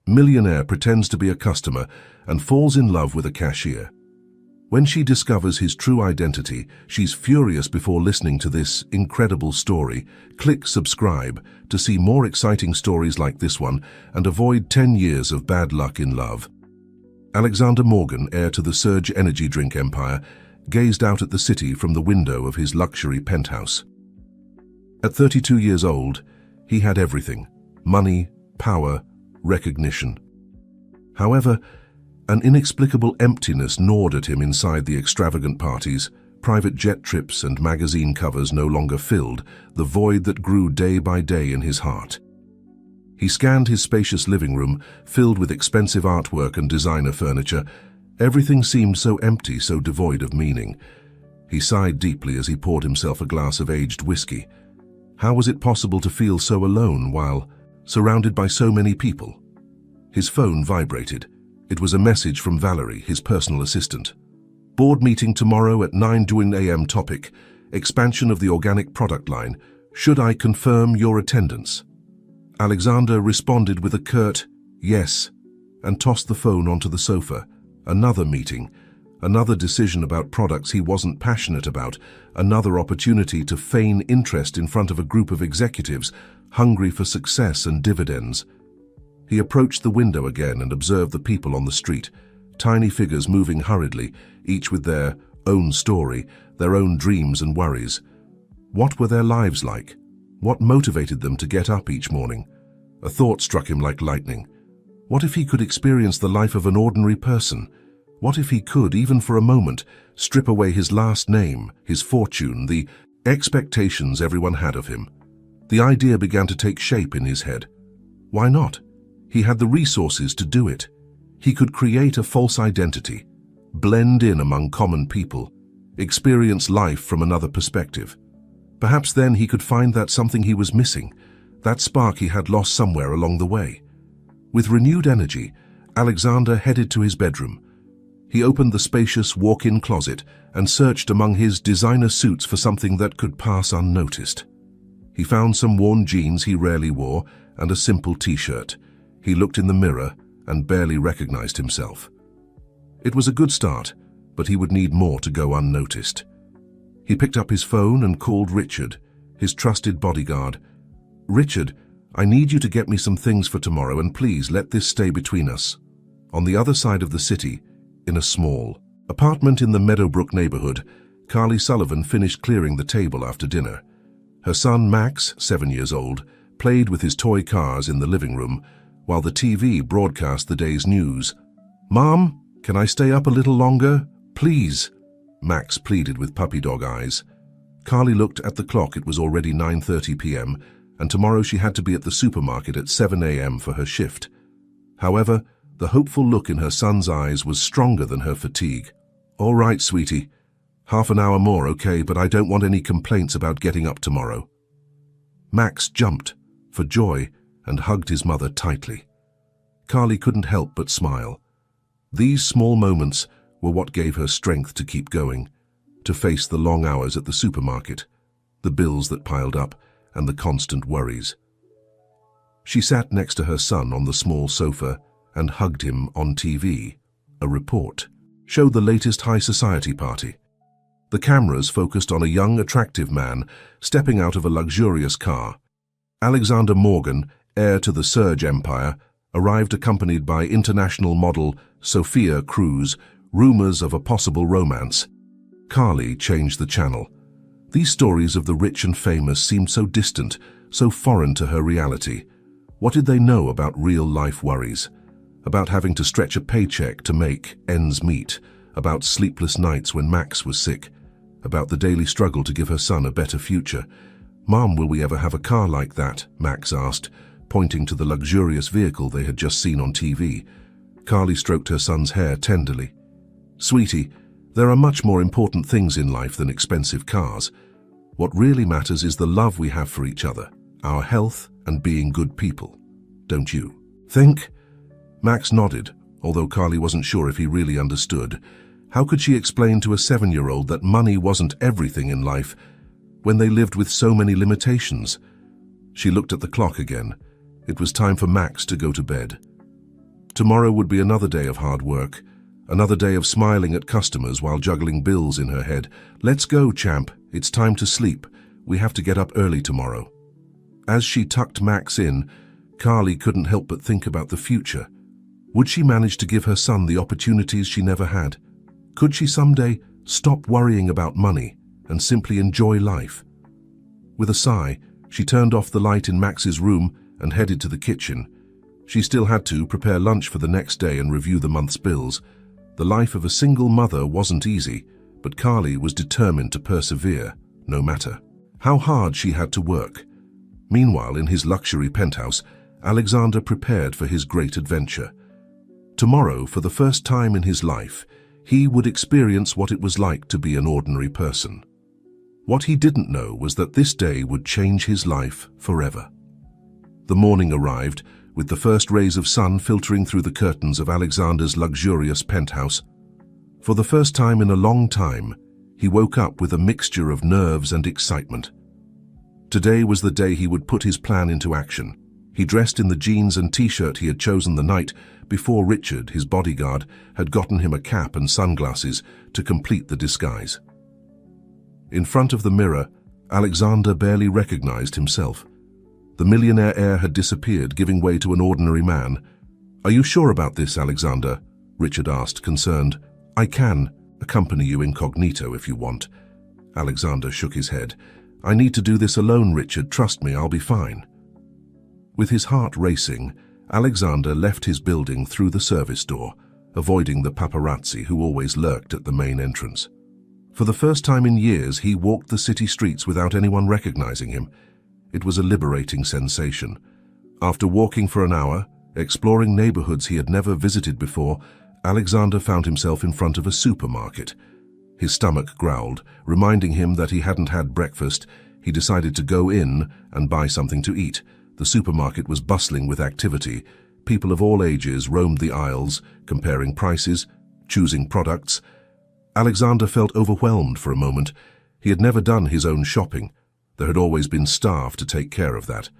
Millionaire pretends to be a customer and falls in love with a cashier. When she discovers his true identity, she's furious. Before listening to this incredible story, click subscribe to see more exciting stories like this one and avoid 10 years of bad luck in love. Alexander Morgan, heir to the Surge energy drink empire, gazed out at the city from the window of his luxury penthouse. At 32 years old, he had everything: money, power, recognition. However, an inexplicable emptiness gnawed at him inside. The extravagant parties, private jet trips, and magazine covers no longer filled the void that grew day by day in his heart. He scanned his spacious living room, filled with expensive artwork and designer furniture. Everything seemed so empty, so devoid of meaning. He sighed deeply as he poured himself a glass of aged whiskey. How was it possible to feel so alone while surrounded by so many people? His phone vibrated. It was a message from Valerie, his personal assistant. Board meeting tomorrow at 9 a.m. Topic: expansion of the organic product line. Should I confirm your attendance? Alexander responded with a curt yes and tossed the phone onto the sofa. Another meeting, another decision about products he wasn't passionate about, another opportunity to feign interest in front of a group of executives hungry for success and dividends. He approached the window again and observed the people on the street, tiny figures moving hurriedly, each with their own story, their own dreams and worries. What were their lives like? What motivated them to get up each morning? A thought struck him like lightning. What if he could experience the life of an ordinary person? What if he could, even for a moment, strip away his last name, his fortune, the expectations everyone had of him? The idea began to take shape in his head. Why not? He had the resources to do it. He could create a false identity, blend in among common people, experience life from another perspective. Perhaps then he could find that something he was missing, that spark he had lost somewhere along the way. With renewed energy, Alexander headed to his bedroom. He opened the spacious walk-in closet and searched among his designer suits for something that could pass unnoticed. He found some worn jeans he rarely wore and a simple t-shirt. He looked in the mirror and barely recognized himself. It was a good start, but he would need more to go unnoticed. He picked up his phone and called Richard, his trusted bodyguard. "Richard, I need you to get me some things for tomorrow, and please let this stay between us." On the other side of the city, in a small apartment in the Meadowbrook neighborhood, Carly Sullivan finished clearing the table after dinner. Her son Max, 7 years old, played with his toy cars in the living room, while the TV broadcast the day's news. "Mom, can I stay up a little longer? Please," Max pleaded with puppy dog eyes. Carly looked at the clock. It was already 9:30 p.m., and tomorrow she had to be at the supermarket at 7 a.m. for her shift. However, the hopeful look in her son's eyes was stronger than her fatigue. "All right, sweetie. Half an hour more, okay, but I don't want any complaints about getting up tomorrow." Max jumped for joy and hugged his mother tightly. Carly couldn't help but smile. These small moments were what gave her strength to keep going, to face the long hours at the supermarket, the bills that piled up, and the constant worries. She sat next to her son on the small sofa and hugged him. On TV, a report showed the latest high society party. The cameras focused on a young, attractive man stepping out of a luxurious car. Alexander Morgan, heir to the Surge empire, arrived accompanied by international model Sophia Cruz. Rumors of a possible romance. Carly changed the channel. These stories of the rich and famous seemed so distant, so foreign to her reality. What did they know about real-life worries? About having to stretch a paycheck to make ends meet? About sleepless nights when Max was sick? About the daily struggle to give her son a better future? "Mom, will we ever have a car like that?" Max asked, pointing to the luxurious vehicle they had just seen on TV. Carly stroked her son's hair tenderly. "Sweetie, there are much more important things in life than expensive cars. What really matters is the love we have for each other, our health, and being good people. Don't you think?" Max nodded, although Carly wasn't sure if he really understood. How could she explain to a 7-year-old that money wasn't everything in life when they lived with so many limitations? She looked at the clock again. It was time for Max to go to bed. Tomorrow would be another day of hard work, another day of smiling at customers while juggling bills in her head. "Let's go, champ. It's time to sleep. We have to get up early tomorrow." As she tucked Max in, Carly couldn't help but think about the future. Would she manage to give her son the opportunities she never had? Could she someday stop worrying about money and simply enjoy life? With a sigh, she turned off the light in Max's room and headed to the kitchen. She still had to prepare lunch for the next day and review the month's bills. The life of a single mother wasn't easy, but Carly was determined to persevere, no matter how hard she had to work. Meanwhile, in his luxury penthouse, Alexander prepared for his great adventure. Tomorrow, for the first time in his life, he would experience what it was like to be an ordinary person. What he didn't know was that this day would change his life forever. The morning arrived, with the first rays of sun filtering through the curtains of Alexander's luxurious penthouse. For the first time in a long time, he woke up with a mixture of nerves and excitement. Today was the day he would put his plan into action. He dressed in the jeans and t-shirt he had chosen the night before Richard, his bodyguard, had gotten him a cap and sunglasses to complete the disguise. In front of the mirror, Alexander barely recognized himself. The millionaire heir had disappeared, giving way to an ordinary man. "Are you sure about this, Alexander?" Richard asked, concerned. "I can accompany you incognito if you want." Alexander shook his head. "I need to do this alone, Richard. Trust me, I'll be fine." With his heart racing, Alexander left his building through the service door, avoiding the paparazzi who always lurked at the main entrance. For the first time in years, he walked the city streets without anyone recognizing him. It was a liberating sensation. After walking for an hour, exploring neighborhoods he had never visited before, Alexander found himself in front of a supermarket. His stomach growled, reminding him that he hadn't had breakfast. He decided to go in and buy something to eat. The supermarket was bustling with activity. People of all ages roamed the aisles, comparing prices, choosing products. Alexander felt overwhelmed for a moment. He had never done his own shopping. There had always been staff to take care of that.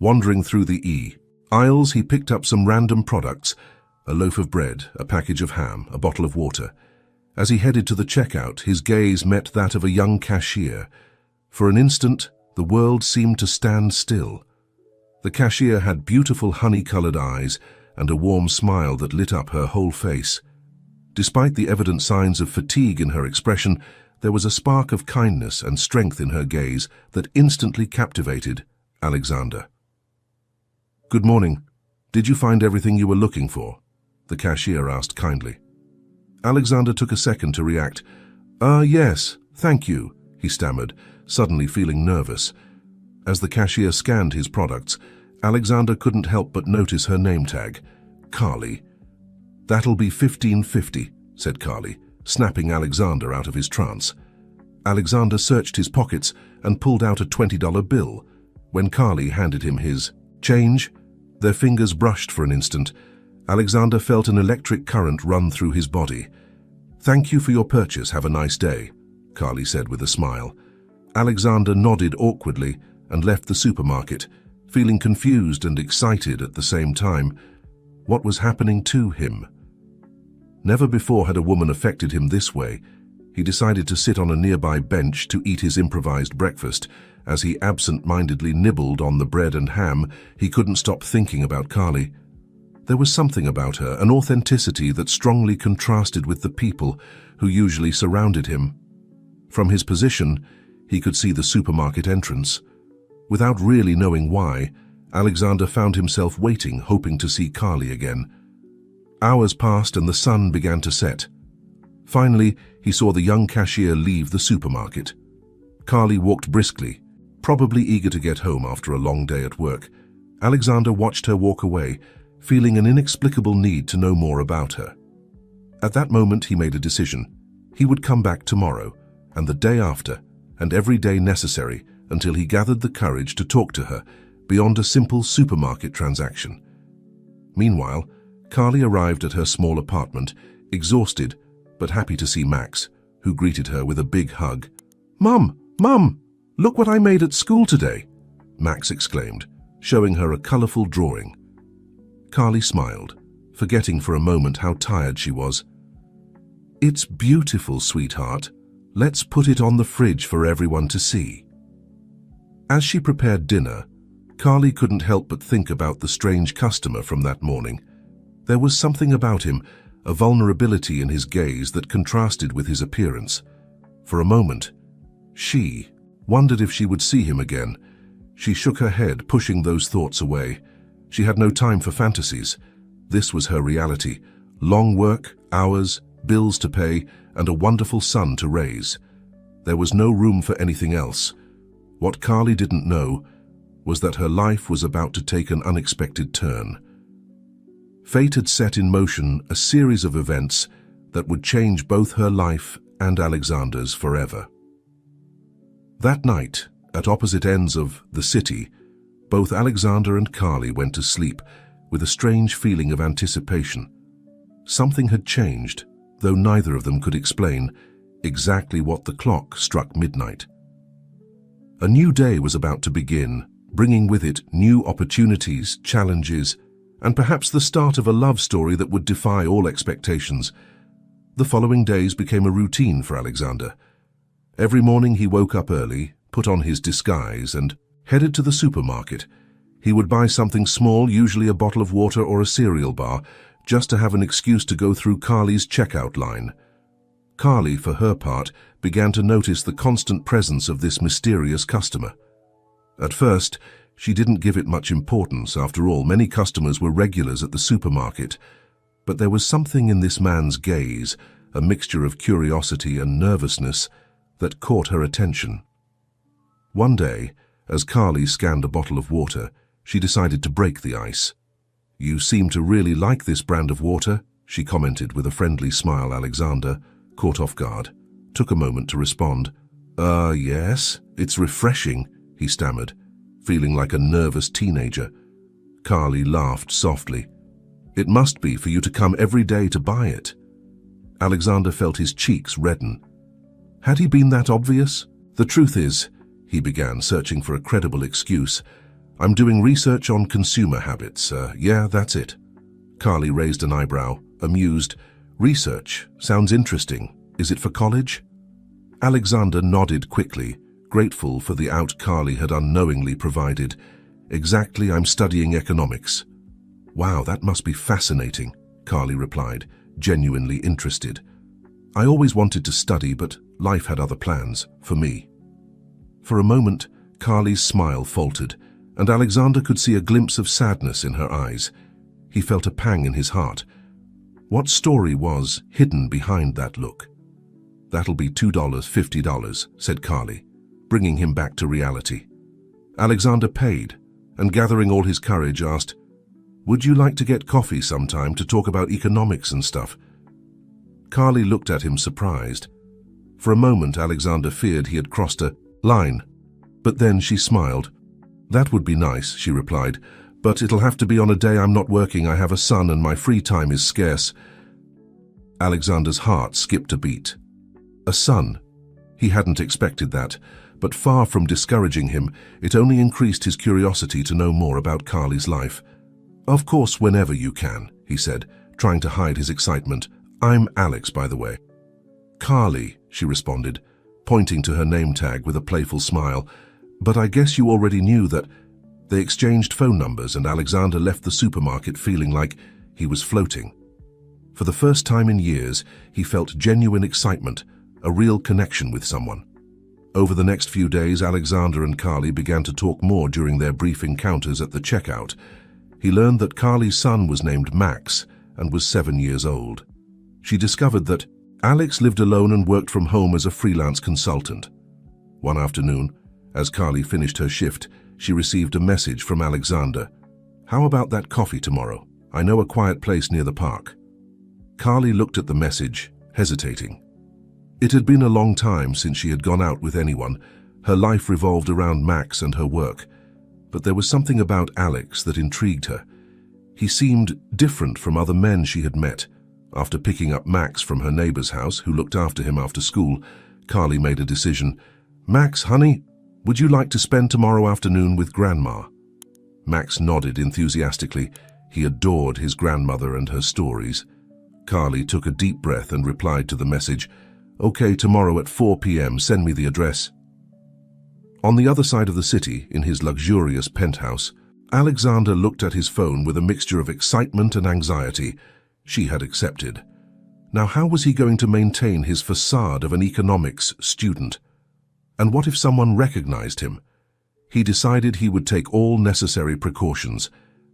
Wandering through the aisles, he picked up some random products, a loaf of bread, a package of ham, a bottle of water. As he headed to the checkout, his gaze met that of a young cashier. For an instant, the world seemed to stand still. The cashier had beautiful honey-colored eyes and a warm smile that lit up her whole face. Despite the evident signs of fatigue in her expression, there was a spark of kindness and strength in her gaze that instantly captivated Alexander. "Good morning. Did you find everything you were looking for?" the cashier asked kindly. Alexander took a second to react. Yes, thank you," he stammered, suddenly feeling nervous. As the cashier scanned his products, Alexander couldn't help but notice her name tag, Carly. "That'll be $15.50, said Carly, snapping Alexander out of his trance. Alexander searched his pockets and pulled out a $20 bill. When Carly handed him his change, their fingers brushed for an instant. Alexander felt an electric current run through his body. "Thank you for your purchase. Have a nice day," Carly said with a smile. Alexander nodded awkwardly and left the supermarket, feeling confused and excited at the same time. What was happening to him? Never before had a woman affected him this way. He decided to sit on a nearby bench to eat his improvised breakfast. As he absent-mindedly nibbled on the bread and ham, he couldn't stop thinking about Carly. There was something about her, an authenticity that strongly contrasted with the people who usually surrounded him. From his position, he could see the supermarket entrance. Without really knowing why, Alexander found himself waiting, hoping to see Carly again. Hours passed and the sun began to set. Finally, he saw the young cashier leave the supermarket. Carly walked briskly, probably eager to get home after a long day at work. Alexander watched her walk away, feeling an inexplicable need to know more about her. At that moment, he made a decision. He would come back tomorrow, and the day after, and every day necessary, until he gathered the courage to talk to her beyond a simple supermarket transaction. Meanwhile, Carly arrived at her small apartment, exhausted but happy to see Max, who greeted her with a big hug. "Mum! Mum! Look what I made at school today!" Max exclaimed, showing her a colorful drawing. Carly smiled, forgetting for a moment how tired she was. "It's beautiful, sweetheart. Let's put it on the fridge for everyone to see." As she prepared dinner, Carly couldn't help but think about the strange customer from that morning. There was something about him, a vulnerability in his gaze that contrasted with his appearance. For a moment, she wondered if she would see him again. She shook her head, pushing those thoughts away. She had no time for fantasies. This was her reality. Long work, hours, bills to pay, and a wonderful son to raise. There was no room for anything else. What Carly didn't know was that her life was about to take an unexpected turn. Fate had set in motion a series of events that would change both her life and Alexander's forever. That night, at opposite ends of the city, both Alexander and Carly went to sleep with a strange feeling of anticipation. Something had changed, though neither of them could explain exactly what. The clock struck midnight. A new day was about to begin, bringing with it new opportunities, challenges, and perhaps the start of a love story that would defy all expectations. The following days became a routine for Alexander. Every morning he woke up early, put on his disguise, and headed to the supermarket. He would buy something small, usually a bottle of water or a cereal bar, just to have an excuse to go through Carly's checkout line. Carly, for her part, began to notice the constant presence of this mysterious customer. At first, she didn't give it much importance. After all, many customers were regulars at the supermarket. But there was something in this man's gaze, a mixture of curiosity and nervousness, that caught her attention. One day, as Carly scanned a bottle of water, she decided to break the ice. "You seem to really like this brand of water," she commented with a friendly smile. Alexander, caught off guard, took a moment to respond. Yes, it's refreshing," he stammered, feeling like a nervous teenager. Carly laughed softly. "It must be for you to come every day to buy it." Alexander felt his cheeks redden. Had he been that obvious? "The truth is," he began, searching for a credible excuse, "I'm doing research on consumer habits. Yeah, that's it." Carly raised an eyebrow, amused. "Research? Sounds interesting. Is it for college?" Alexander nodded quickly, grateful for the out Carly had unknowingly provided. "Exactly, I'm studying economics." "Wow, that must be fascinating," Carly replied, genuinely interested. "I always wanted to study, but life had other plans, for me." For a moment, Carly's smile faltered, and Alexander could see a glimpse of sadness in her eyes. He felt a pang in his heart. What story was hidden behind that look? "That'll be $2, $50, said Carly, bringing him back to reality. Alexander paid, and gathering all his courage asked, "Would you like to get coffee sometime to talk about economics and stuff?" Carly looked at him surprised. For a moment, Alexander feared he had crossed a line, but then she smiled. "That would be nice," she replied, "but it'll have to be on a day I'm not working. I have a son and my free time is scarce." Alexander's heart skipped a beat. A son. He hadn't expected that, but far from discouraging him, it only increased his curiosity to know more about Carly's life. "Of course, whenever you can," he said, trying to hide his excitement. "I'm Alex, by the way." "Carly," she responded, pointing to her name tag with a playful smile. "But I guess you already knew that." They exchanged phone numbers, and Alexander left the supermarket feeling like he was floating. For the first time in years, he felt genuine excitement, a real connection with someone. Over the next few days, Alexander and Carly began to talk more during their brief encounters at the checkout. He learned that Carly's son was named Max and was 7 years old. She discovered that Alex lived alone and worked from home as a freelance consultant. One afternoon, as Carly finished her shift, she received a message from Alexander. "How about that coffee tomorrow? I know a quiet place near the park." Carly looked at the message, hesitating. It had been a long time since she had gone out with anyone. Her life revolved around Max and her work. But there was something about Alex that intrigued her. He seemed different from other men she had met. After picking up Max from her neighbor's house, who looked after him after school, Carly made a decision. "Max, honey, would you like to spend tomorrow afternoon with Grandma?" Max nodded enthusiastically. He adored his grandmother and her stories. Carly took a deep breath and replied to the message, "Okay, tomorrow at 4 p.m, send me the address." On the other side of the city, in his luxurious penthouse, Alexander looked at his phone with a mixture of excitement and anxiety. She had accepted. Now how was he going to maintain his facade of an economics student? And what if someone recognized him? He decided he would take all necessary precautions.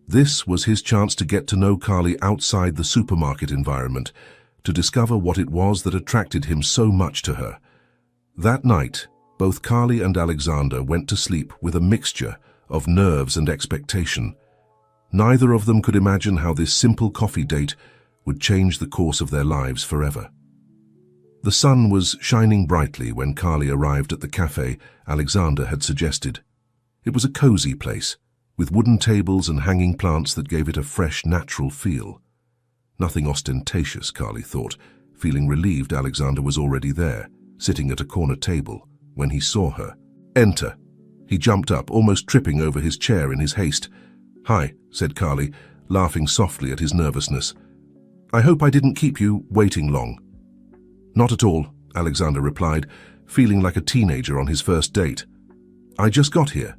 This was his chance to get to know Carly outside the supermarket environment, to discover what it was that attracted him so much to her. That night, both Carly and Alexander went to sleep with a mixture of nerves and expectation. Neither of them could imagine how this simple coffee date would change the course of their lives forever. The sun was shining brightly when Carly arrived at the cafe Alexander had suggested. It was a cozy place, with wooden tables and hanging plants that gave it a fresh, natural feel. Nothing ostentatious, Carly thought, feeling relieved Alexander was already there, sitting at a corner table, when he saw her. "Enter." He jumped up, almost tripping over his chair in his haste. "Hi," said Carly, laughing softly at his nervousness. "I hope I didn't keep you waiting long." "Not at all," Alexander replied, feeling like a teenager on his first date. "I just got here."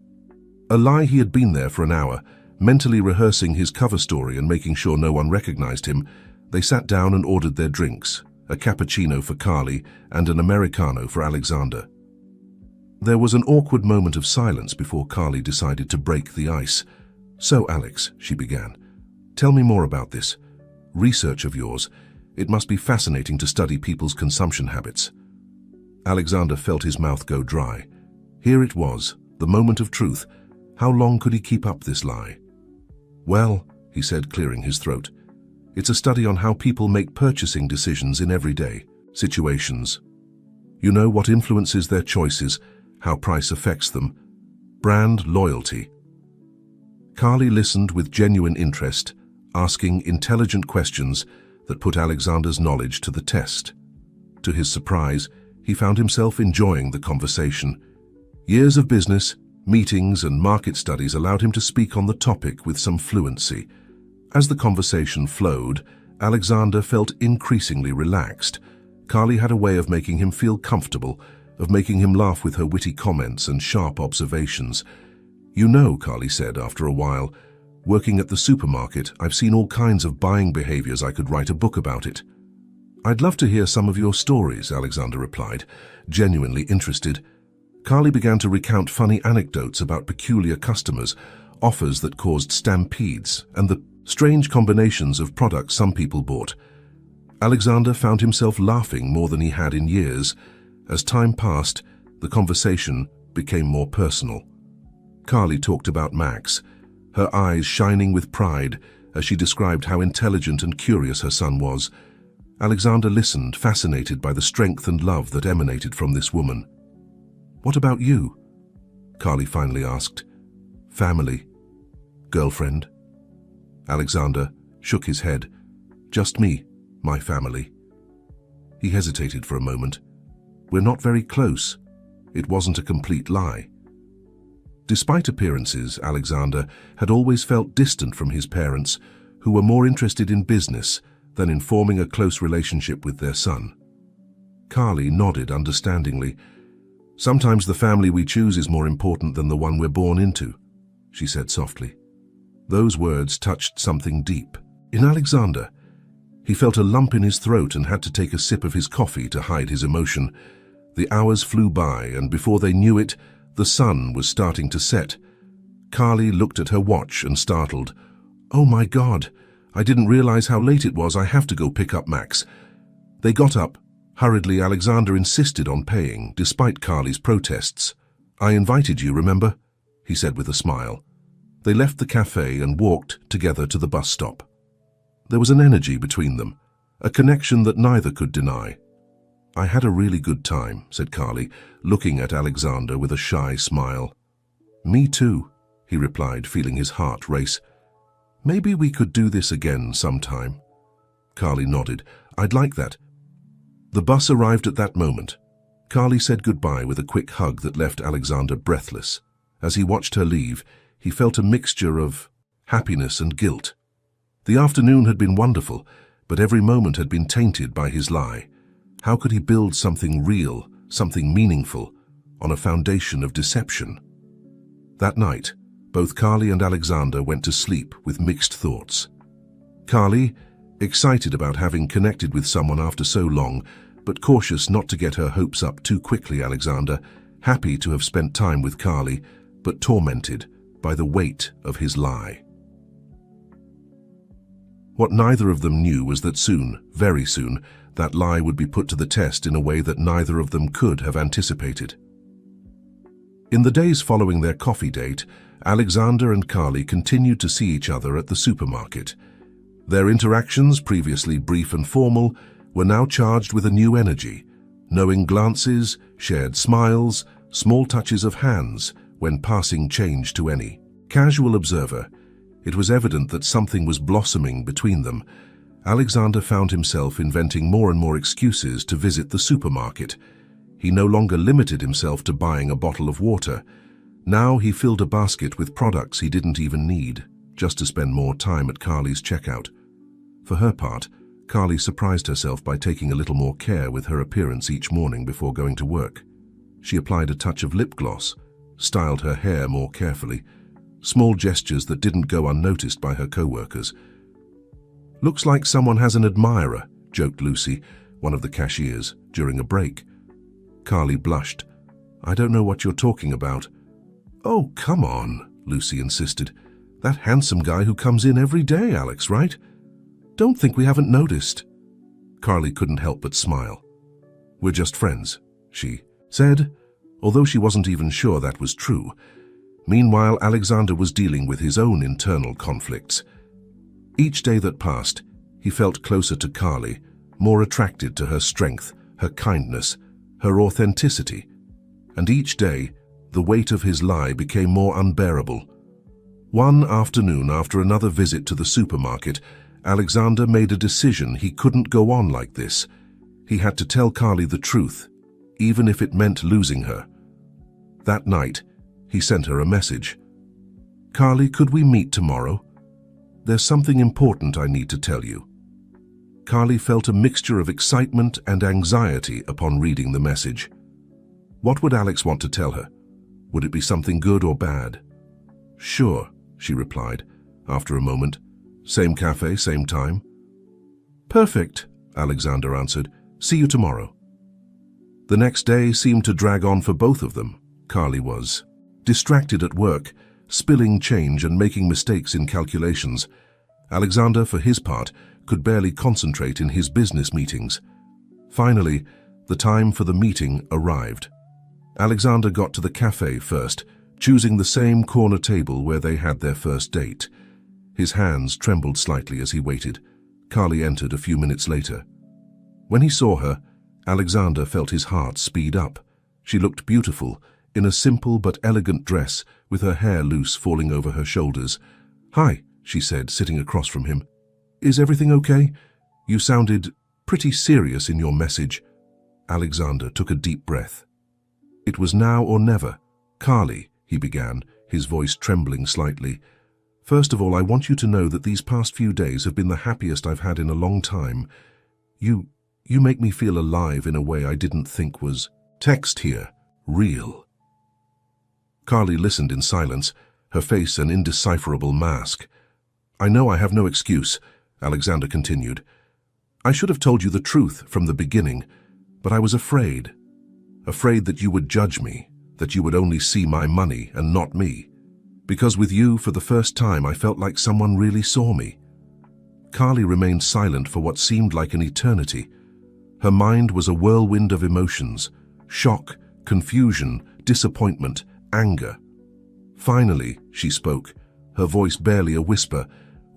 A lie he had been there for an hour, mentally rehearsing his cover story and making sure no one recognized him. They sat down and ordered their drinks, a cappuccino for Carly and an Americano for Alexander. There was an awkward moment of silence before Carly decided to break the ice. "So, Alex," she began, "tell me more about this research of yours. It must be fascinating to study people's consumption habits." Alexander felt his mouth go dry. Here it was, the moment of truth. How long could he keep up this lie? "Well," he said, clearing his throat, "it's a study on how people make purchasing decisions in everyday situations. You know, what influences their choices, how price affects them, brand loyalty." Carly listened with genuine interest, asking intelligent questions that put Alexander's knowledge to the test. To his surprise, he found himself enjoying the conversation. Years of business, meetings and market studies allowed him to speak on the topic with some fluency. As the conversation flowed, Alexander felt increasingly relaxed. Carly had a way of making him feel comfortable, of making him laugh with her witty comments and sharp observations. "You know," Carly said after a while, "working at the supermarket, I've seen all kinds of buying behaviors. I could write a book about it." "I'd love to hear some of your stories," Alexander replied, genuinely interested. Carly began to recount funny anecdotes about peculiar customers, offers that caused stampedes, and the strange combinations of products some people bought. Alexander found himself laughing more than he had in years. As time passed, the conversation became more personal. Carly talked about Max, her eyes shining with pride as she described how intelligent and curious her son was. Alexander listened, fascinated by the strength and love that emanated from this woman. "What about you?" Carly finally asked. "Family. Girlfriend?" Alexander shook his head. "Just me, my family." He hesitated for a moment. "We're not very close." It wasn't a complete lie. Despite appearances, Alexander had always felt distant from his parents, who were more interested in business than in forming a close relationship with their son. Carly nodded understandingly. "Sometimes the family we choose is more important than the one we're born into," she said softly. Those words touched something deep. In Alexander, he felt a lump in his throat and had to take a sip of his coffee to hide his emotion. The hours flew by, and before they knew it, the sun was starting to set. Carly looked at her watch and startled. "Oh my God, I didn't realize how late it was. I have to go pick up Max." They got up. Hurriedly, Alexander insisted on paying, despite Carly's protests. "I invited you, remember?" he said with a smile. They left the cafe and walked together to the bus stop. There was an energy between them, a connection that neither could deny. "I had a really good time," said Carly, looking at Alexander with a shy smile. "Me too," he replied, feeling his heart race. "Maybe we could do this again sometime." Carly nodded. "I'd like that." The bus arrived at that moment. Carly said goodbye with a quick hug that left Alexander breathless. As he watched her leave, he felt a mixture of happiness and guilt. The afternoon had been wonderful, but every moment had been tainted by his lie. How could he build something real, something meaningful, on a foundation of deception? That night, both Carly and Alexander went to sleep with mixed thoughts. Carly, excited about having connected with someone after so long, but cautious not to get her hopes up too quickly. Alexander, happy to have spent time with Carly, but tormented by the weight of his lie. What neither of them knew was that soon, very soon, that lie would be put to the test in a way that neither of them could have anticipated. In the days following their coffee date, Alexander and Carly continued to see each other at the supermarket. Their interactions, previously brief and formal, were now charged with a new energy, knowing glances, shared smiles, small touches of hands when passing change to any casual observer. It was evident that something was blossoming between them. Alexander found himself inventing more and more excuses to visit the supermarket. He no longer limited himself to buying a bottle of water. Now he filled a basket with products he didn't even need, just to spend more time at Carly's checkout. For her part, Carly surprised herself by taking a little more care with her appearance each morning before going to work. She applied a touch of lip gloss, styled her hair more carefully, small gestures that didn't go unnoticed by her co-workers. "Looks like someone has an admirer," joked Lucy, one of the cashiers, during a break. Carly blushed. "I don't know what you're talking about." "Oh, come on," Lucy insisted. "That handsome guy who comes in every day, Alex, right? Don't think we haven't noticed." Carly couldn't help but smile. "We're just friends," she said, although she wasn't even sure that was true. Meanwhile, Alexander was dealing with his own internal conflicts. Each day that passed, he felt closer to Carly, more attracted to her strength, her kindness, her authenticity. And each day, the weight of his lie became more unbearable. One afternoon, after another visit to the supermarket, Alexander made a decision. He couldn't go on like this. He had to tell Carly the truth, even if it meant losing her. That night, he sent her a message. "Carly, could we meet tomorrow? There's something important I need to tell you." Carly felt a mixture of excitement and anxiety upon reading the message. What would Alex want to tell her? Would it be something good or bad? "Sure," she replied, after a moment. "Same cafe, same time?" "Perfect," Alexander answered. "See you tomorrow." The next day seemed to drag on for both of them. Carly was distracted at work, spilling change and making mistakes in calculations. Alexander, for his part, could barely concentrate in his business meetings. Finally, the time for the meeting arrived. Alexander got to the cafe first, choosing the same corner table where they had their first date. His hands trembled slightly as he waited. Carly entered a few minutes later. When he saw her, Alexander felt his heart speed up. She looked beautiful, in a simple but elegant dress, with her hair loose falling over her shoulders. "Hi," she said, sitting across from him. "Is everything okay? You sounded pretty serious in your message." Alexander took a deep breath. "It was now or never. Carly," he began, his voice trembling slightly. "First of all, I want you to know that these past few days have been the happiest I've had in a long time. You make me feel alive in a way I didn't think was text here, real." Carly listened in silence, her face an indecipherable mask. "I know I have no excuse," Alexander continued. "I should have told you the truth from the beginning, but I was afraid that you would judge me, that you would only see my money and not me. Because with you, for the first time, I felt like someone really saw me." Carly remained silent for what seemed like an eternity. Her mind was a whirlwind of emotions: shock, confusion, disappointment, anger. Finally, she spoke, her voice barely a whisper.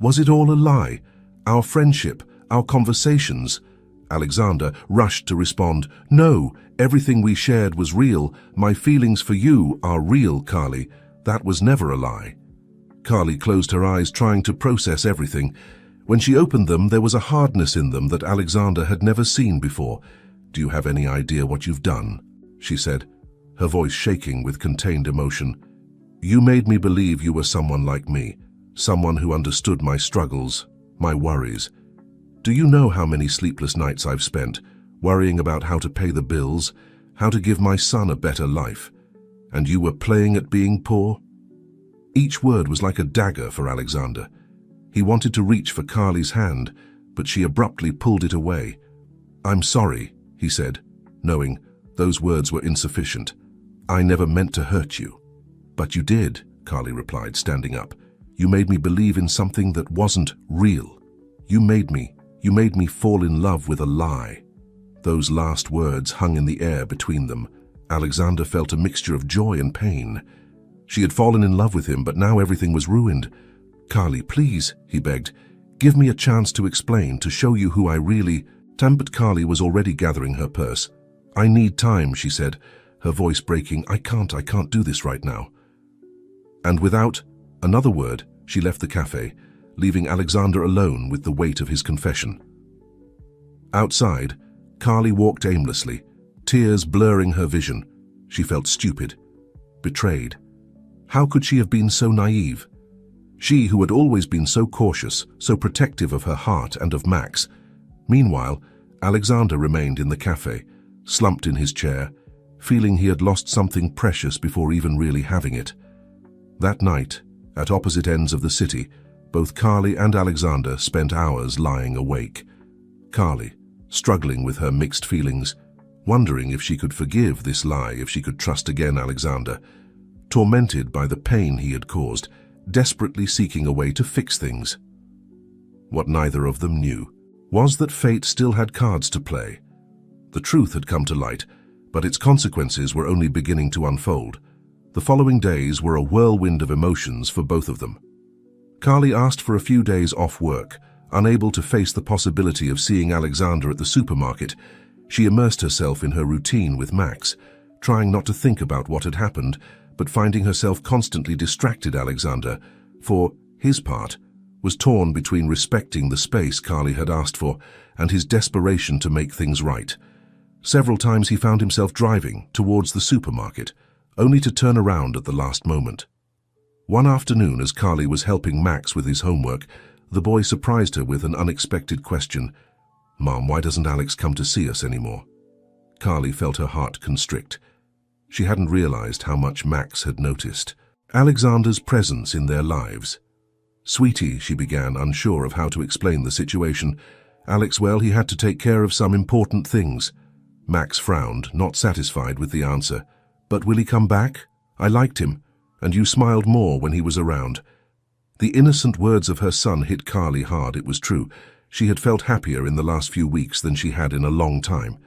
"Was it all a lie? Our friendship, our conversations?" Alexander rushed to respond. "No, everything we shared was real. My feelings for you are real, Carly. That was never a lie." Carly closed her eyes, trying to process everything. When she opened them, there was a hardness in them that Alexander had never seen before. "Do you have any idea what you've done?" she said, her voice shaking with contained emotion. "You made me believe you were someone like me, someone who understood my struggles, My worries. Do you know how many sleepless nights I've spent worrying about how to pay the bills, how to give my son a better life? And you were playing at being poor? Each word was like a dagger for Alexander. He wanted to reach for Carly's hand, but she abruptly pulled it away. I'm sorry, he said, knowing those words were insufficient. I never meant to hurt you. But you did, Carly replied, standing up. You made me believe in something that wasn't real. You made me fall in love with a lie. Those last words hung in the air between them. Alexander felt a mixture of joy and pain. She had fallen in love with him, but now everything was ruined. Carly, please, he begged. Give me a chance to explain, to show you who I really am. But Carly was already gathering her purse. I need time, she said, her voice breaking. I can't do this right now. And without another word, she left the cafe, leaving Alexander alone with the weight of his confession. Outside, Carly walked aimlessly, tears blurring her vision. She felt stupid, betrayed. How could she have been so naive? She who had always been so cautious, so protective of her heart and of Max. Meanwhile, Alexander remained in the cafe, slumped in his chair, feeling he had lost something precious before even really having it. That night, at opposite ends of the city, both Carly and Alexander spent hours lying awake. Carly, struggling with her mixed feelings, wondering if she could forgive this lie, if she could trust again Alexander, tormented by the pain he had caused, desperately seeking a way to fix things. What neither of them knew was that fate still had cards to play. The truth had come to light, but its consequences were only beginning to unfold. The following days were a whirlwind of emotions for both of them. Carly asked for a few days off work. Unable to face the possibility of seeing Alexander at the supermarket, she immersed herself in her routine with Max, trying not to think about what had happened, but finding herself constantly distracted. Alexander, for his part, was torn between respecting the space Carly had asked for and his desperation to make things right. Several times he found himself driving towards the supermarket, only to turn around at the last moment. One afternoon, as Carly was helping Max with his homework, the boy surprised her with an unexpected question. Mom, why doesn't Alex come to see us anymore? Carly felt her heart constrict. She hadn't realized how much Max had noticed Alexander's presence in their lives. Sweetie, she began, unsure of how to explain the situation. Alex, well, he had to take care of some important things. Max frowned, not satisfied with the answer. But will he come back? I liked him, and you smiled more when he was around. The innocent words of her son hit Carly hard. It was true. She had felt happier in the last few weeks than she had in a long time.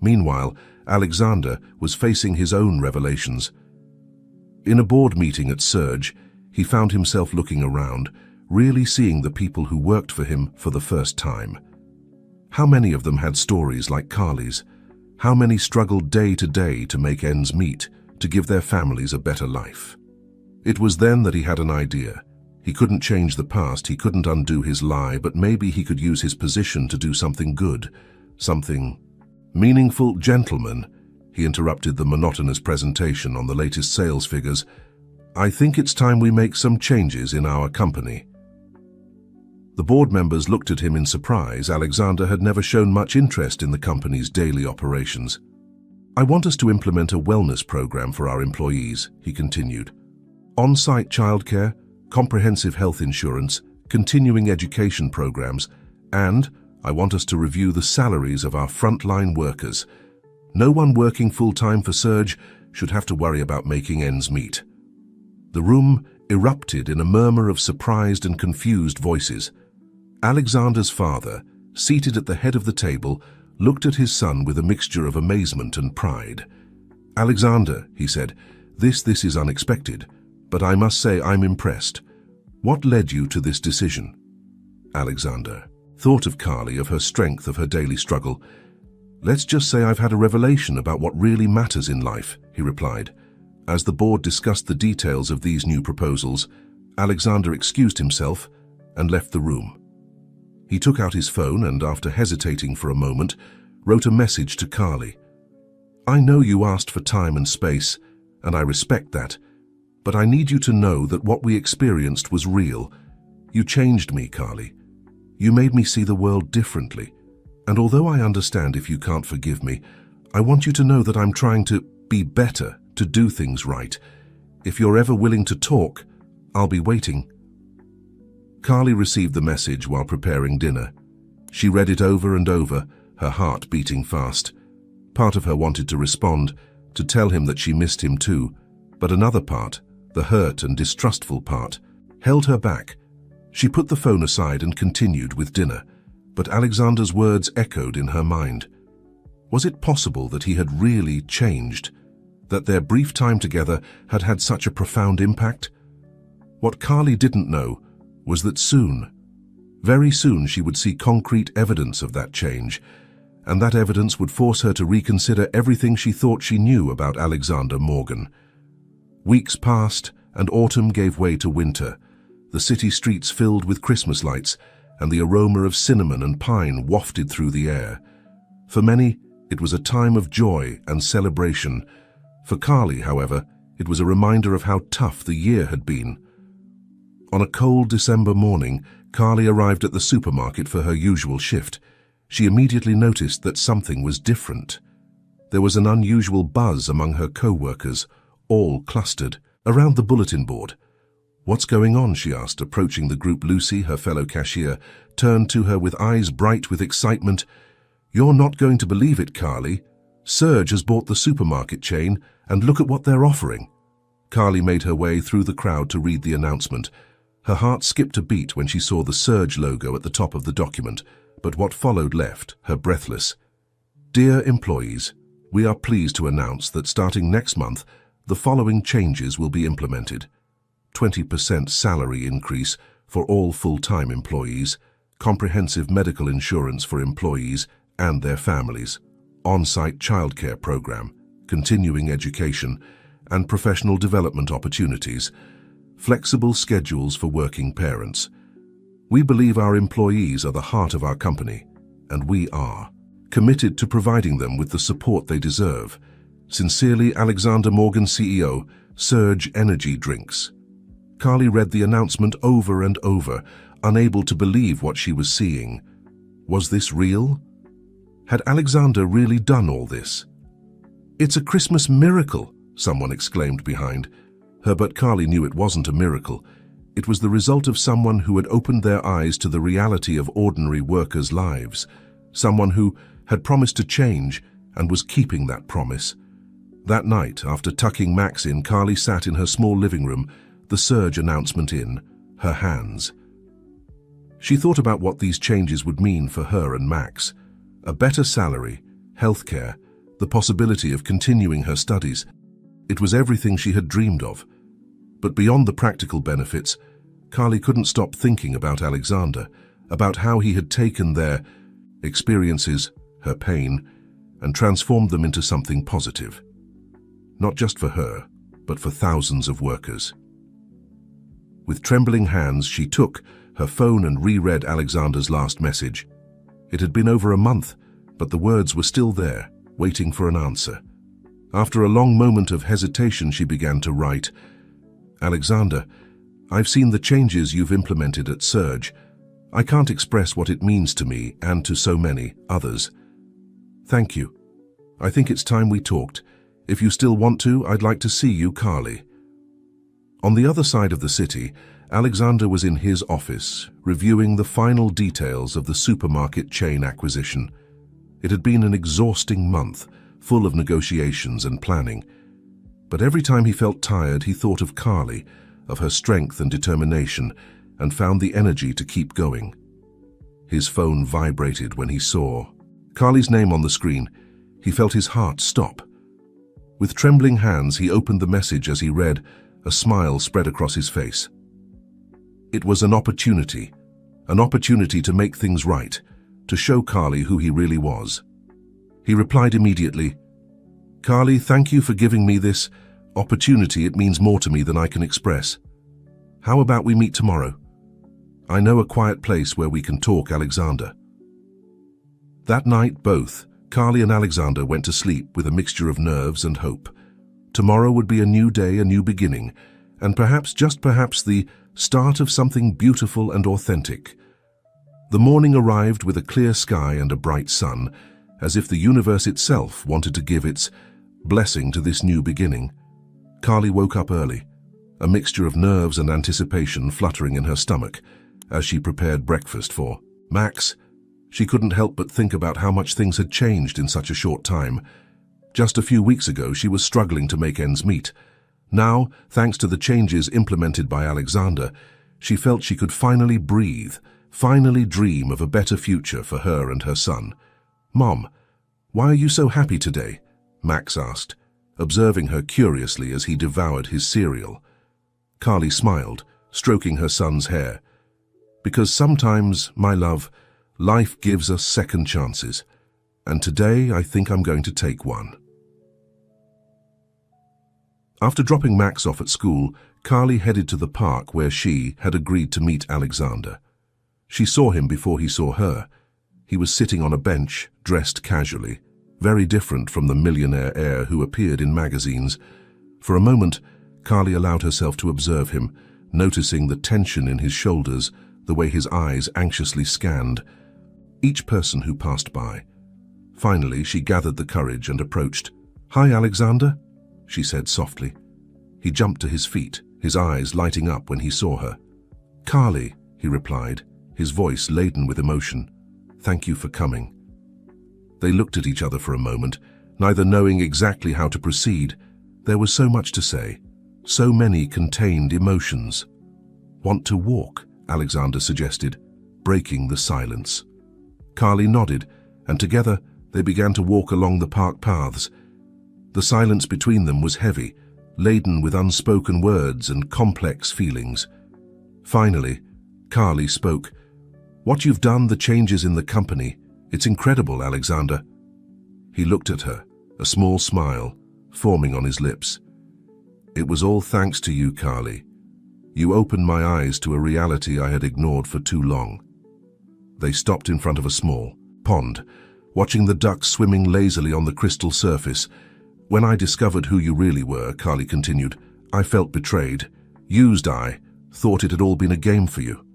Meanwhile, Alexander was facing his own revelations. In a board meeting at Surge, he found himself looking around, really seeing the people who worked for him for the first time. How many of them had stories like Carly's? How many struggled day to day to make ends meet, to give their families a better life? It was then that he had an idea. He couldn't change the past, he couldn't undo his lie, but maybe he could use his position to do something good, something meaningful. Gentlemen, he interrupted the monotonous presentation on the latest sales figures. I think it's time we make some changes in our company. The board members looked at him in surprise. Alexander had never shown much interest in the company's daily operations. I want us to implement a wellness program for our employees, he continued. On-site childcare, comprehensive health insurance, continuing education programs, and I want us to review the salaries of our frontline workers. No one working full-time for Surge should have to worry about making ends meet. The room erupted in a murmur of surprised and confused voices. Alexander's father, seated at the head of the table, looked at his son with a mixture of amazement and pride. Alexander, he said, this is unexpected, but I must say I'm impressed. What led you to this decision? Alexander thought of Carly, of her strength, of her daily struggle. Let's just say I've had a revelation about what really matters in life, he replied. As the board discussed the details of these new proposals, Alexander excused himself and left the room. He took out his phone and, after hesitating for a moment, wrote a message to Carly. I know you asked for time and space, and I respect that, but I need you to know that what we experienced was real. You changed me, Carly. You made me see the world differently. And although I understand if you can't forgive me, I want you to know that I'm trying to be better, to do things right. If you're ever willing to talk, I'll be waiting." Carly received the message while preparing dinner. She read it over and over, her heart beating fast. Part of her wanted to respond, to tell him that she missed him too, but another part, the hurt and distrustful part, held her back. She put the phone aside and continued with dinner, but Alexander's words echoed in her mind. Was it possible that he had really changed? That their brief time together had had such a profound impact? What Carly didn't know was that soon, very soon, she would see concrete evidence of that change, and that evidence would force her to reconsider everything she thought she knew about Alexander Morgan. Weeks passed, and autumn gave way to winter. The city streets filled with Christmas lights, and the aroma of cinnamon and pine wafted through the air. For many, it was a time of joy and celebration. For Carly, however, it was a reminder of how tough the year had been. On a cold December morning, Carly arrived at the supermarket for her usual shift. She immediately noticed that something was different. There was an unusual buzz among her co-workers, all clustered around the bulletin board. "What's going on?" she asked, approaching the group. Lucy, her fellow cashier, turned to her with eyes bright with excitement. "You're not going to believe it, Carly. Surge has bought the supermarket chain, and look at what they're offering." Carly made her way through the crowd to read the announcement. Her heart skipped a beat when she saw the Surge logo at the top of the document, but what followed left her breathless. "Dear employees, we are pleased to announce that starting next month, the following changes will be implemented. 20% salary increase for all full-time employees, comprehensive medical insurance for employees and their families, on-site childcare program, continuing education, and professional development opportunities, flexible schedules for working parents. We believe our employees are the heart of our company, and we are committed to providing them with the support they deserve. Sincerely, Alexander Morgan, CEO, Surge Energy Drinks." Carly read the announcement over and over, unable to believe what she was seeing. Was this real? Had Alexander really done all this? "It's a Christmas miracle," someone exclaimed behind her, but Carly knew it wasn't a miracle. It was the result of someone who had opened their eyes to the reality of ordinary workers' lives, someone who had promised to change and was keeping that promise. That night, after tucking Max in, Carly sat in her small living room, the Surge announcement in her hands. She thought about what these changes would mean for her and Max. A better salary, healthcare, the possibility of continuing her studies. It was everything she had dreamed of. But beyond the practical benefits, Carly couldn't stop thinking about Alexander, about how he had taken their experiences, her pain, and transformed them into something positive. Not just for her, but for thousands of workers. With trembling hands, she took her phone and reread Alexander's last message. It had been over a month, but the words were still there, waiting for an answer. After a long moment of hesitation, she began to write, "Alexander, I've seen the changes you've implemented at Surge. I can't express what it means to me and to so many others. Thank you. I think it's time we talked. If you still want to, I'd like to see you, Carly." On the other side of the city, Alexander was in his office, reviewing the final details of the supermarket chain acquisition. It had been an exhausting month, full of negotiations and planning. But every time he felt tired, he thought of Carly, of her strength and determination, and found the energy to keep going. His phone vibrated when he saw Carly's name on the screen. He felt his heart stop. With trembling hands, he opened the message as he read. A smile spread across his face. It was an opportunity to make things right, to show Carly who he really was. He replied immediately, "Carly, thank you for giving me this opportunity. It means more to me than I can express. How about we meet tomorrow? I know a quiet place where we can talk, Alexander." That night, both Carly and Alexander went to sleep with a mixture of nerves and hope. Tomorrow would be a new day, a new beginning, and perhaps, just perhaps, the start of something beautiful and authentic. The morning arrived with a clear sky and a bright sun, as if the universe itself wanted to give its blessing to this new beginning. Carly woke up early, a mixture of nerves and anticipation fluttering in her stomach as she prepared breakfast for Max. She couldn't help but think about how much things had changed in such a short time. Just a few weeks ago, she was struggling to make ends meet. Now, thanks to the changes implemented by Alexander, she felt she could finally breathe, finally dream of a better future for her and her son. "Mom, why are you so happy today?" Max asked, observing her curiously as he devoured his cereal. Carly smiled, stroking her son's hair. "Because sometimes, my love, life gives us second chances, and today I think I'm going to take one." After dropping Max off at school, Carly headed to the park where she had agreed to meet Alexander. She saw him before he saw her. He was sitting on a bench, dressed casually, very different from the millionaire heir who appeared in magazines. For a moment, Carly allowed herself to observe him, noticing the tension in his shoulders, the way his eyes anxiously scanned each person who passed by. Finally, she gathered the courage and approached. "Hi, Alexander," she said softly. He jumped to his feet, his eyes lighting up when he saw her. "Carly," he replied, his voice laden with emotion. "Thank you for coming." They looked at each other for a moment, neither knowing exactly how to proceed. There was so much to say, so many contained emotions. "Want to walk?" Alexander suggested, breaking the silence. Carly nodded, and together they began to walk along the park paths. The silence between them was heavy, laden with unspoken words and complex feelings. Finally, Carly spoke. "What you've done, the changes in the company, it's incredible, Alexander." He looked at her, a small smile forming on his lips. "It was all thanks to you, Carly. You opened my eyes to a reality I had ignored for too long." They stopped in front of a small pond, watching the ducks swimming lazily on the crystal surface. "When I discovered who you really were," Carly continued, "I felt betrayed, used. I thought it had all been a game for you."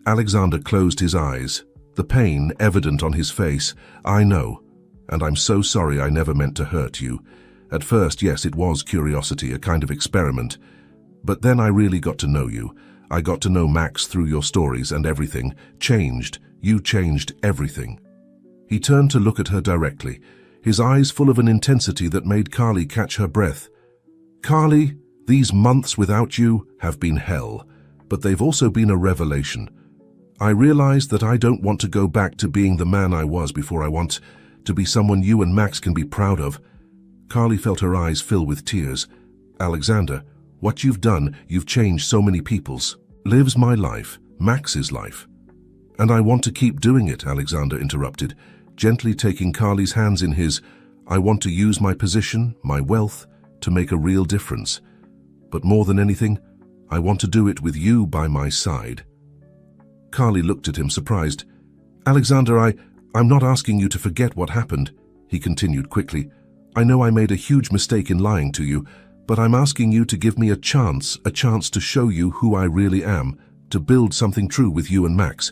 Alexander closed his eyes, the pain evident on his face. "I know, and I'm so sorry. I never meant to hurt you. At first, yes, it was curiosity, a kind of experiment. But then I really got to know you. I got to know Max through your stories, and everything changed. You changed everything." He turned to look at her directly, his eyes full of an intensity that made Carly catch her breath. "Carly, these months without you have been hell, but they've also been a revelation. I realized that I don't want to go back to being the man I was before. I want to be someone you and Max can be proud of." Carly felt her eyes fill with tears. "Alexander, what you've done, you've changed so many people's lives, my life, Max's life." "And I want to keep doing it," Alexander interrupted, gently taking Carly's hands in his. "I want to use my position, my wealth, to make a real difference. But more than anything, I want to do it with you by my side." Carly looked at him, surprised. "Alexander, I'm not asking you to forget what happened," he continued quickly. "I know I made a huge mistake in lying to you, but I'm asking you to give me a chance to show you who I really am, to build something true with you and Max."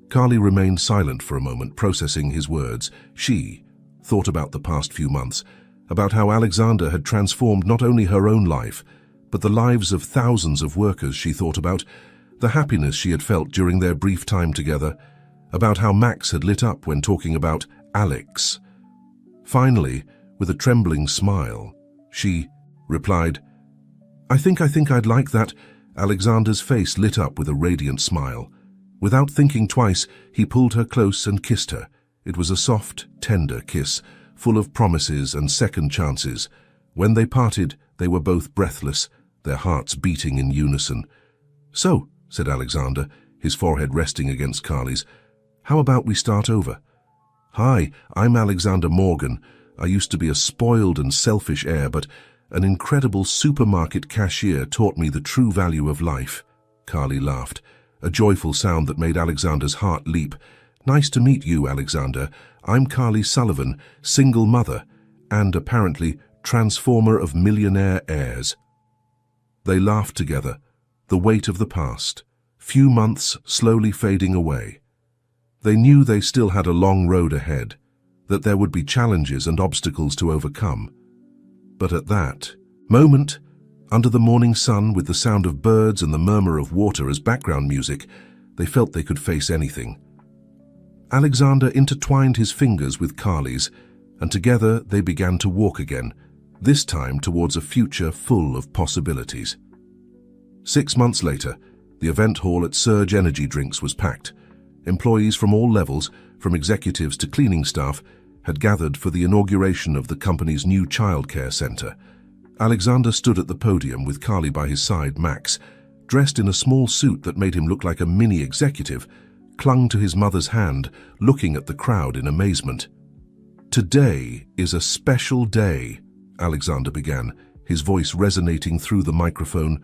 Carly remained silent for a moment, processing his words. She thought about the past few months, about how Alexander had transformed not only her own life, but the lives of thousands of workers. She thought about the happiness she had felt during their brief time together, about how Max had lit up when talking about Alex. Finally, with a trembling smile, she replied, I think I'd like that." Alexander's face lit up with a radiant smile. Without thinking twice, he pulled her close and kissed her. It was a soft, tender kiss, full of promises and second chances. When they parted, they were both breathless, their hearts beating in unison. "So," said Alexander, his forehead resting against Carly's, "how about we start over?" "Hi, I'm Alexander Morgan. I used to be a spoiled and selfish heir, but an incredible supermarket cashier taught me the true value of life." Carly laughed, a joyful sound that made Alexander's heart leap. "Nice to meet you, Alexander. I'm Carly Sullivan, single mother, and apparently transformer of millionaire heirs." They laughed together, the weight of the past, few months slowly fading away. They knew they still had a long road ahead, that there would be challenges and obstacles to overcome. But at that moment, under the morning sun with the sound of birds and the murmur of water as background music, they felt they could face anything. Alexander intertwined his fingers with Carly's, and together they began to walk again, this time towards a future full of possibilities. 6 months later, the event hall at Surge Energy Drinks was packed. Employees from all levels, from executives to cleaning staff, had gathered for the inauguration of the company's new childcare center. Alexander stood at the podium with Carly by his side. Max, dressed in a small suit that made him look like a mini executive, clung to his mother's hand, looking at the crowd in amazement. "Today is a special day," Alexander began, his voice resonating through the microphone.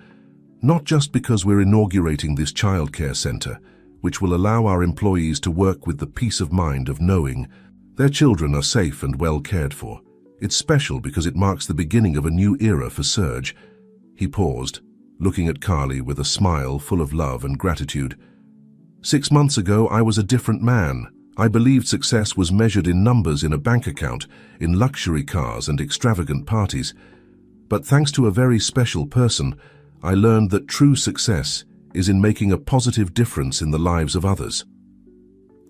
"Not just because we're inaugurating this childcare center, which will allow our employees to work with the peace of mind of knowing their children are safe and well cared for. It's special because it marks the beginning of a new era for Surge." He paused, looking at Carly with a smile full of love and gratitude. "6 months ago, I was a different man. I believed success was measured in numbers in a bank account, in luxury cars and extravagant parties. But thanks to a very special person, I learned that true success is in making a positive difference in the lives of others."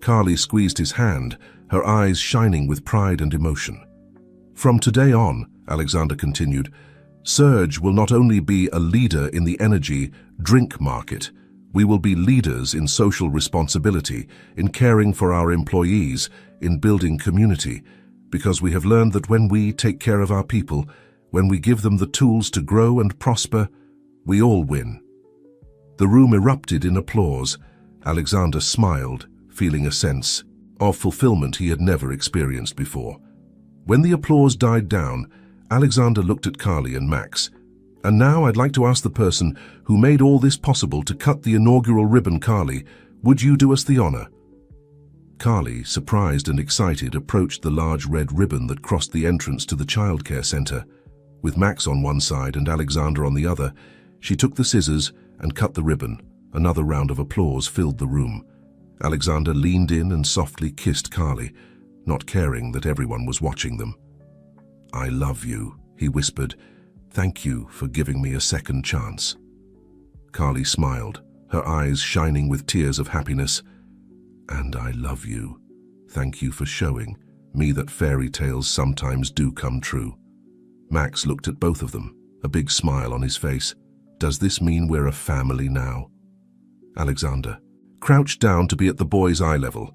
Carly squeezed his hand, her eyes shining with pride and emotion. "From today on," Alexander continued, "Surge will not only be a leader in the energy drink market, we will be leaders in social responsibility, in caring for our employees, in building community, because we have learned that when we take care of our people, when we give them the tools to grow and prosper, we all win." The room erupted in applause. Alexander smiled, feeling a sense of fulfillment he had never experienced before. When the applause died down, Alexander looked at Carly and Max. "And now I'd like to ask the person who made all this possible to cut the inaugural ribbon. Carly, would you do us the honor?" Carly, surprised and excited, approached the large red ribbon that crossed the entrance to the childcare center. With Max on one side and Alexander on the other, she took the scissors and cut the ribbon. Another round of applause filled the room. Alexander leaned in and softly kissed Carly, not caring that everyone was watching them. "I love you," he whispered. "Thank you for giving me a second chance." Carly smiled, her eyes shining with tears of happiness. "And I love you. Thank you for showing me that fairy tales sometimes do come true." Max looked at both of them, a big smile on his face. "Does this mean we're a family now?" Alexander crouched down to be at the boy's eye level.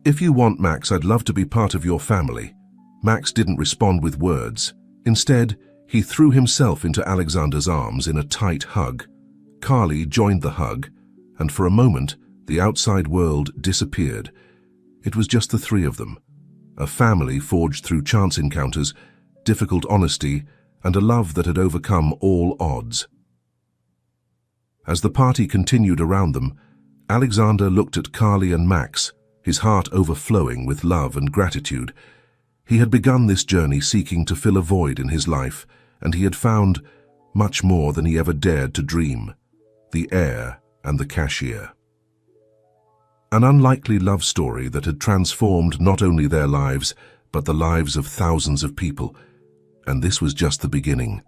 "If you want, Max, I'd love to be part of your family." Max didn't respond with words. Instead, he threw himself into Alexander's arms in a tight hug. Carly joined the hug, and for a moment, the outside world disappeared. It was just the three of them, a family forged through chance encounters, difficult honesty, and a love that had overcome all odds. As the party continued around them, Alexander looked at Carly and Max, his heart overflowing with love and gratitude. He had begun this journey seeking to fill a void in his life, and he had found much more than he ever dared to dream: the heir and the cashier. An unlikely love story that had transformed not only their lives, but the lives of thousands of people. And this was just the beginning.